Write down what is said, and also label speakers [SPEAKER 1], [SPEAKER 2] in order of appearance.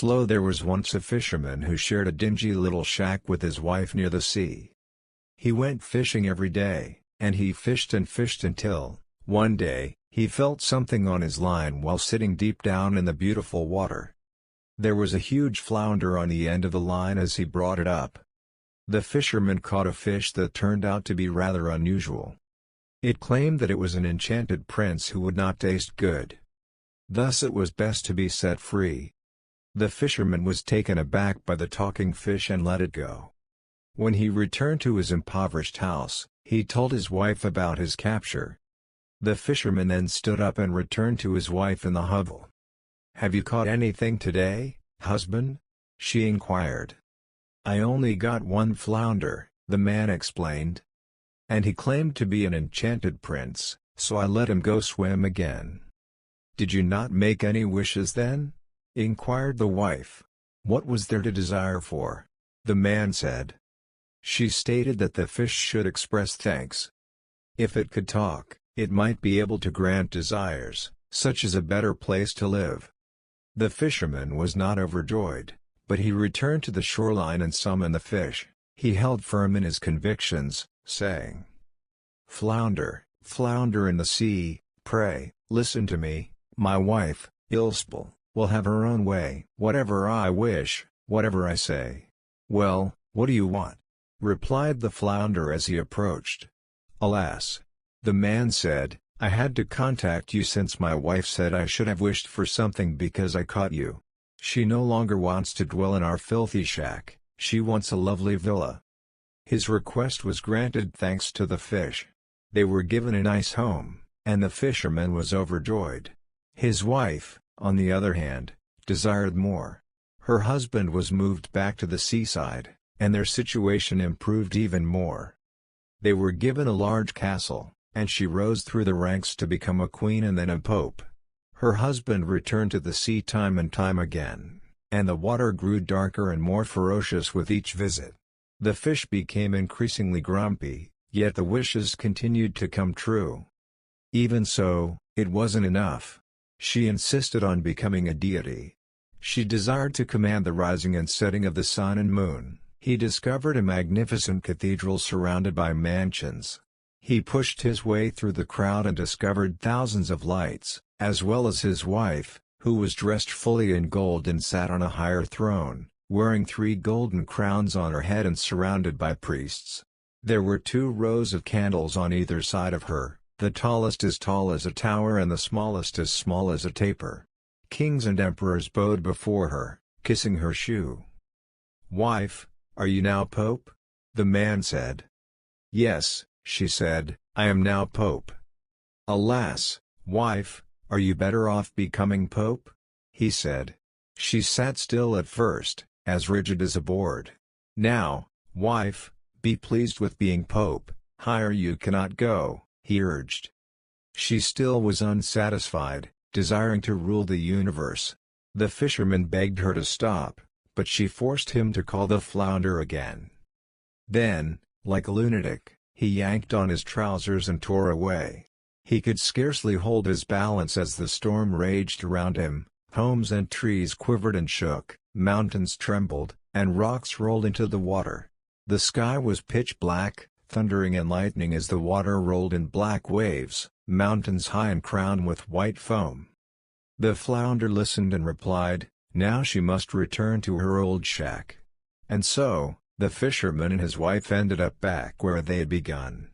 [SPEAKER 1] Slow. There was once a fisherman who shared a dingy little shack with his wife near the sea. He went fishing every day, and he fished until, one day, he felt something on his line while sitting deep down in the beautiful water. There was a huge flounder on the end of the line as he brought it up. The fisherman caught a fish that turned out to be rather unusual. It claimed that it was an enchanted prince who would not taste good. Thus it was best to be set free. The fisherman was taken aback by the talking fish and let it go. When he returned to his impoverished house, he told his wife about his capture. The fisherman then stood up and returned to his wife in the hovel. "Have you caught anything today, husband?" she inquired. "I only got one flounder," the man explained. "And he claimed to be an enchanted prince, so I let him go swim again." "Did you not make any wishes then?" inquired the wife. "What was there to desire for?" the man said. She stated that the fish should express thanks. If it could talk, it might be able to grant desires, such as a better place to live. The fisherman was not overjoyed, but he returned to the shoreline and summoned the fish. He held firm in his convictions, saying, "Flounder, flounder in the sea, pray, listen to me. My wife, Ilspel, will have her own way. Whatever I wish, whatever I say." "Well, what do you want?" replied the flounder as he approached. "Alas," the man said, "I had to contact you since my wife said I should have wished for something because I caught you. She no longer wants to dwell in our filthy shack, she wants a lovely villa." His request was granted thanks to the fish. They were given a nice home, and the fisherman was overjoyed. His wife, on the other hand, desired more. Her husband was moved back to the seaside, and their situation improved even more. They were given a large castle, and she rose through the ranks to become a queen and then a pope. Her husband returned to the sea time and time again, and the water grew darker and more ferocious with each visit. The fish became increasingly grumpy, yet the wishes continued to come true. Even so, it wasn't enough. She insisted on becoming a deity. She desired to command the rising and setting of the sun and moon. He discovered a magnificent cathedral surrounded by mansions. He pushed his way through the crowd and discovered thousands of lights, as well as his wife, who was dressed fully in gold and sat on a higher throne, wearing 3 golden crowns on her head and surrounded by priests. There were 2 rows of candles on either side of her, the tallest as tall as a tower and the smallest as small as a taper. Kings and emperors bowed before her, kissing her shoe. "Wife, are you now pope?" the man said. "Yes," she said, "I am now pope." "Alas, wife, are you better off becoming pope?" he said. She sat still at first, as rigid as a board. "Now, wife, be pleased with being pope, higher you cannot go," he urged. She still was unsatisfied, desiring to rule the universe. The fisherman begged her to stop, but she forced him to call the flounder again. Then, like a lunatic, he yanked on his trousers and tore away. He could scarcely hold his balance as the storm raged around him. Homes and trees quivered and shook, mountains trembled, and rocks rolled into the water. The sky was pitch black, thundering and lightning as the water rolled in black waves, mountains high and crowned with white foam. The flounder listened and replied, now she must return to her old shack. And so, the fisherman and his wife ended up back where they had begun.